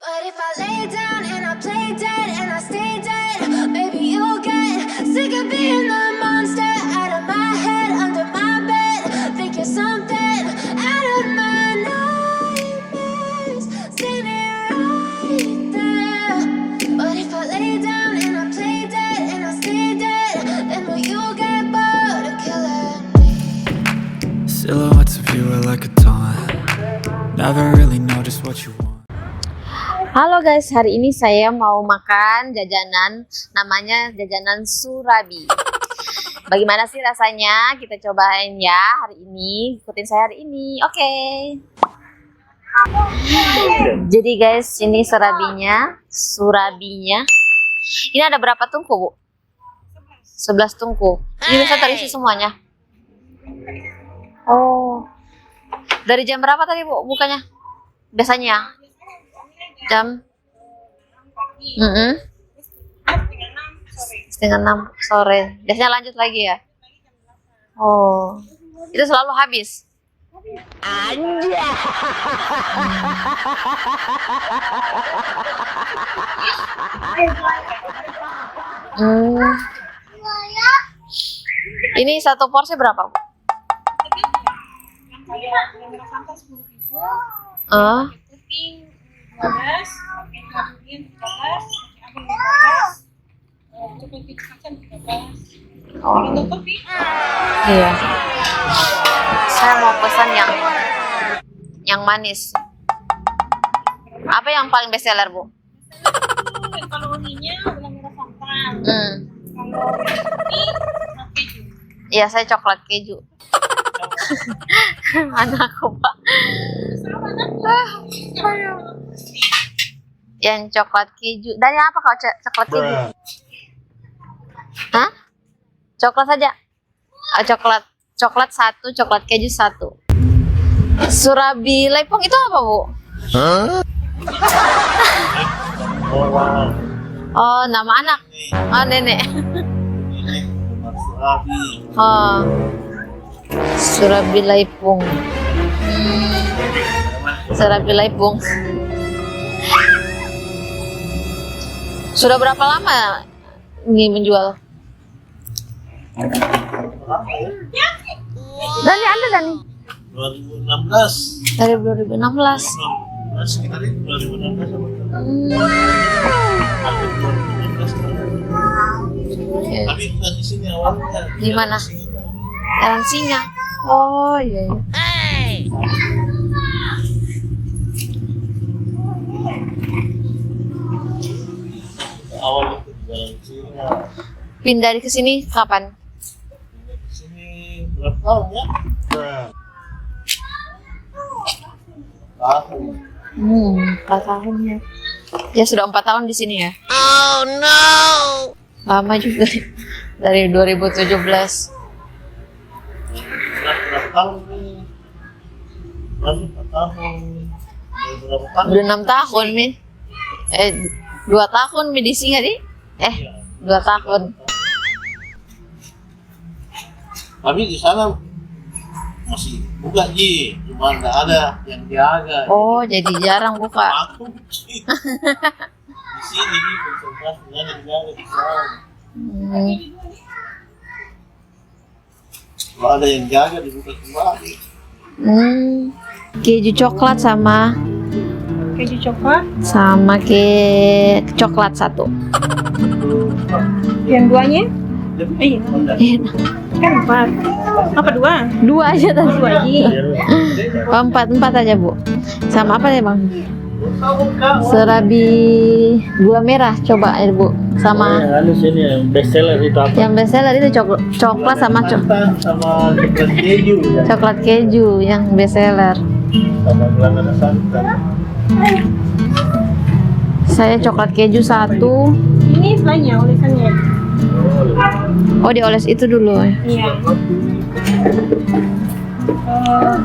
But if I lay down and I play dead and I stay dead, maybe you'll get sick of being the monster out of my head, under my bed. Think you're something out of my nightmares. See me right there. But if I lay down and I play dead and I stay dead, then will you get bored of killing me? Silhouettes of you are like a taunt. Never really know just what you want. Halo guys, hari ini saya mau makan jajanan, namanya jajanan surabi. Bagaimana sih rasanya? Kita cobain ya hari ini. Ikutin saya hari ini, oke. Jadi guys, ini surabinya. Ini ada berapa tungku, Bu? 11 tungku. Ini bisa terisi semuanya. Oh, dari jam berapa tadi, Bu, bukanya? Biasanya jam 5:30 sore. Biasanya lanjut lagi ya? Oh, itu selalu habis. Anjay. Ini satu porsi berapa, Bu? Oh. 12, pakai 13, cukup kacang 13. Oh. Untuk kopi? Iya. Saya mau pesan yang manis. Apa yang paling best seller, Bu? Kalau uninya gula merah santan. Kalau kopi keju. Iya, saya coklat keju. Anakku, Pak. Yang coklat keju. Dan yang apa kalau coklat keju? Hah? Coklat saja. Coklat satu, coklat keju satu. Surabi Lepong itu apa, Bu? Oh, nama anak. Oh, nenek. Oh, Surabi Lepong. Surabi Lepong. Sudah berapa lama ini menjual? Dani ada Dani? 2016. Dari 2016. Sekitar 2016 sama. Tapi bukan di sini awalnya. Di mana? Jalan Singa. Oh iya. Awal itu di Jalan Singa. Pindah ke sini kapan? Di sini berapa tahun ya? Tahun. 4 tahun ya. Ya sudah 4 tahun di sini ya. Oh no! Lama juga. Dari 2017. Berapa tahun nih? Berapa tahun? Berapa tahun? Udah 6 tahun nih. 2 tahun nih di sini nih. 2 tahun. Tapi di sana masih buka Ji, cuma nggak ada yang jaga. Oh, jadi jarang buka. Aku di sini Ji, konsentrasi nggak ada yang jaga di sana. Kalau ada yang jaga dibuka kembali. Keju coklat sama Keju coklat. coklat satu. Yang duanya? Iya. Kan 4. Apa 2? 2 aja tadi. 2 lagi. Oh, 4 aja, Bu. Sama apa ya, Bang? Surabi gula merah coba ya, Bu. Sama Yang sini yang best seller itu apa? yang best seller itu coklat sama sama coklat keju ya. coklat keju yang best seller. Sama gula santan. Saya coklat keju 1. Ini selainnya olesannya. Oh, dioles itu dulu. Iya.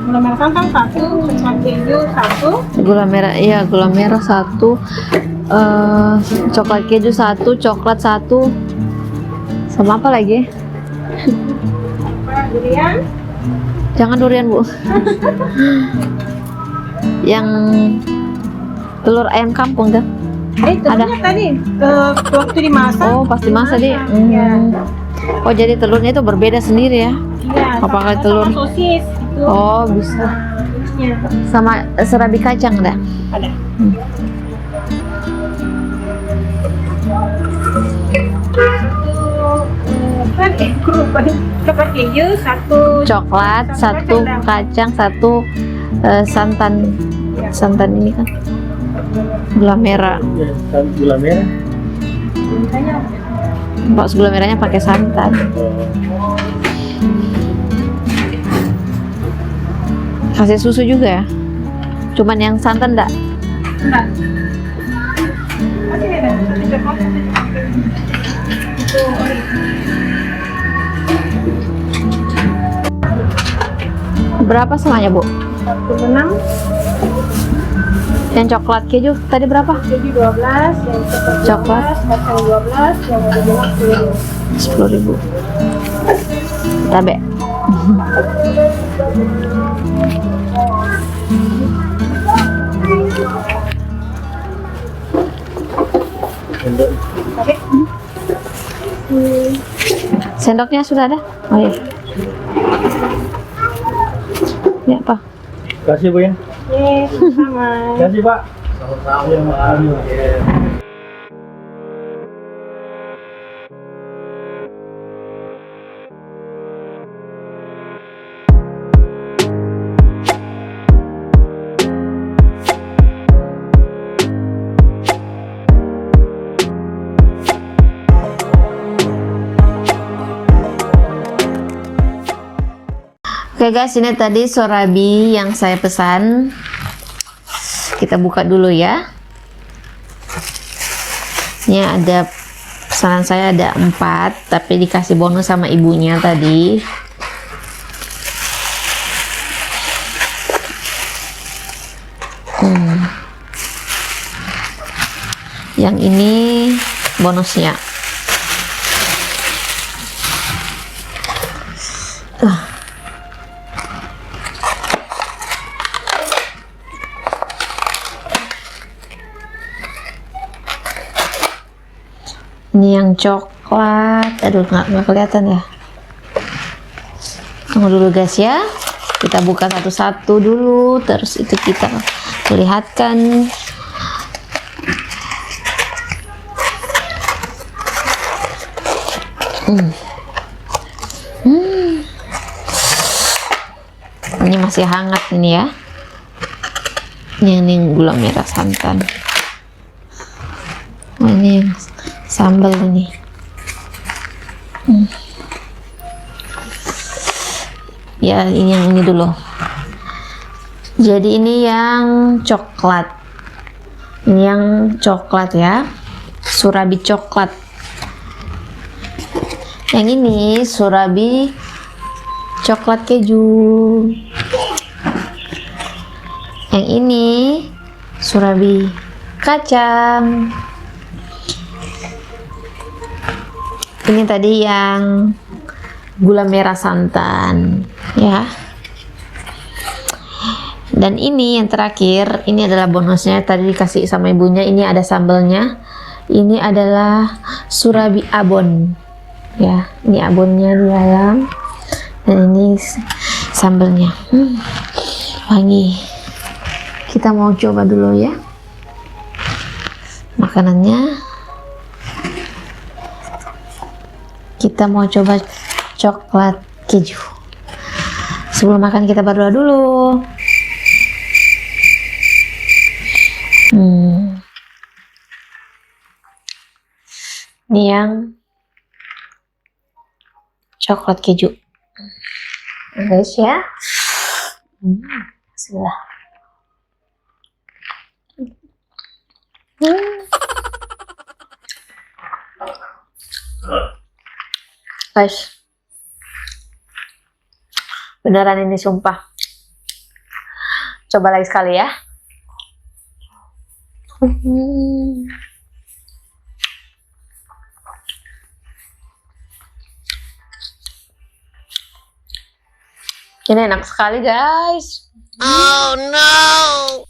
Gula merah santan 1, kacang keju 1. Gula merah, iya, gula merah 1. Coklat keju 1, coklat 1. Sama apa lagi? Durian. Jangan durian, Bu. Yang Telur ayam kampung tuh. Telurnya tadi waktu dimasak. Oh, pas dimasak deh. Iya. Oh, jadi telurnya itu berbeda sendiri ya? Iya. Apakah sama telur? sosis itu. Oh, bisa. Terusnya Sama serabi kacang dah. ada. Coklat keju satu. Coklat, satu kacang, satu santan. Santan ini kan gula merah. Gula merah. Pak, gula merahnya pakai santan. Kasih susu juga ya? Cuman yang santan enggak? Enggak. Masih ada. Coklat. Berapa semuanya, Bu? 46. Yang coklat keju tadi berapa? Keju 12, yang Coklat. 12, kacang 12, yang ada bilang 10. 10.000. Tabe. Sendoknya sudah ada? Oh iya. Ya, Pak. Kasih Bu ya. Yes, sama. Kasih Pak. Sama-sama. Oke guys, ini tadi sorabi yang saya pesan. Kita buka dulu ya. Ini ada pesanan saya ada 4, tapi dikasih bonus sama ibunya tadi. Yang ini bonusnya. Ini yang coklat. Aduh, nggak kelihatan ya. Tunggu dulu guys ya. Kita buka satu-satu dulu, terus itu kita lihatkan. Ini masih hangat ini ya. Ini gula merah santan. Oh, ini yang sambal ini. Ya, ini yang ini dulu. Jadi ini yang coklat. Ini yang coklat ya. Surabi coklat. Yang ini surabi coklat keju. Yang ini surabi kacang. Ini tadi yang gula merah santan ya. Dan ini yang terakhir, ini adalah bonusnya, tadi dikasih sama ibunya. Ini ada sambalnya. Ini adalah surabi abon ya. Ini abonnya di dalam, dan ini sambalnya. Wangi. Kita mau coba dulu ya makanannya. Kita mau coba coklat keju. Sebelum makan kita berdoa dulu. Ini yang coklat keju, guys ya. Bismillah. Guys, beneran ini sumpah. Coba lagi sekali ya. Ini enak sekali guys. Oh no.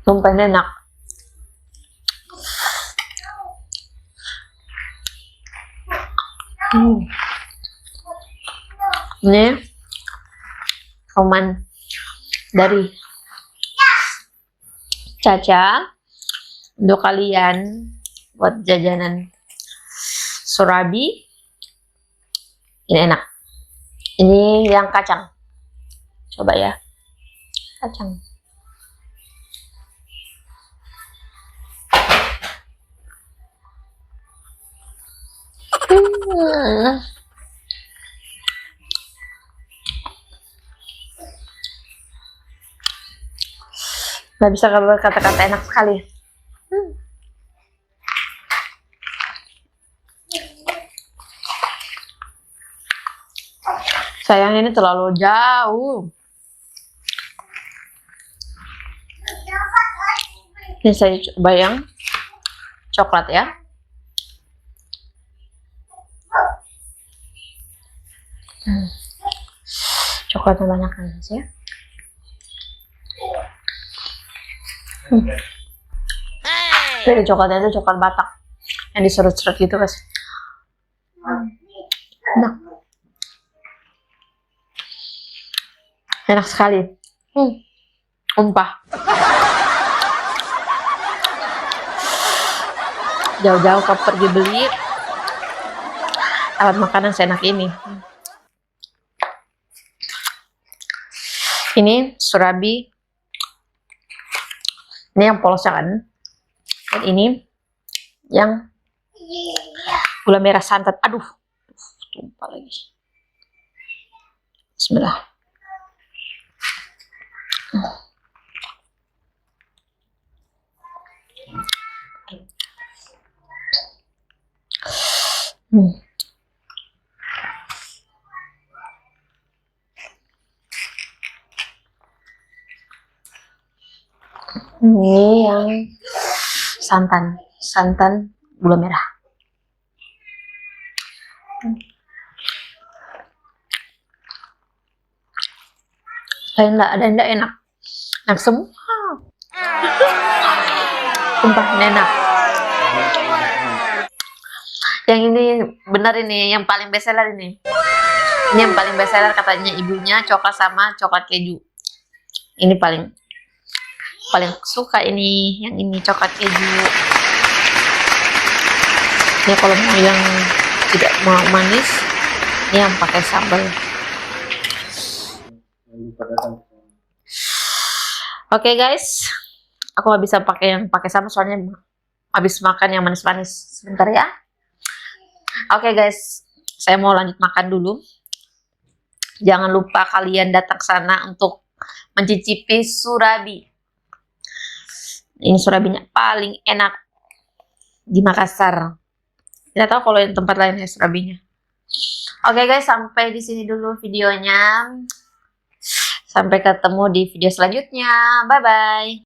Sumpah ini enak. Ini kauman dari Caca untuk kalian buat jajanan Surabi. Ini enak. Ini yang kacang. Coba ya. Kacang. Nggak bisa berkata-kata, enak sekali. Sayang ini terlalu jauh. Ini saya coba yang coklat ya. Coklatnya banyak kan guys ya. Jadi coklatnya itu coklat Batak yang diserut-serut gitu guys. Nah, enak sekali. Umpah. Jauh-jauh ke pergi beli alat makanan seenak ini. Ini Surabi. Ini yang polosnya kan. Dan ini yang gula merah santan. Aduh, tumpah lagi. Bismillah. Ini yang santan gula merah. Ada enggak enak semua. Sumpah enak. Yang ini benar, ini yang paling best seller ini. Ini yang paling best seller katanya ibunya, coklat sama coklat keju. Ini paling suka ini, yang ini coklat keju. Ini kalau mau yang tidak mau manis, ini yang pakai sambal. Oke guys, aku nggak bisa pakai yang pakai sambal soalnya habis makan yang manis-manis. Sebentar ya. Oke guys, saya mau lanjut makan dulu. Jangan lupa kalian datang ke sana untuk mencicipi Surabi. Ini Surabinya paling enak di Makassar. Tidak tahu kalau yang tempat lain ya Surabinya. Oke guys, sampai di sini dulu videonya. Sampai ketemu di video selanjutnya. Bye bye.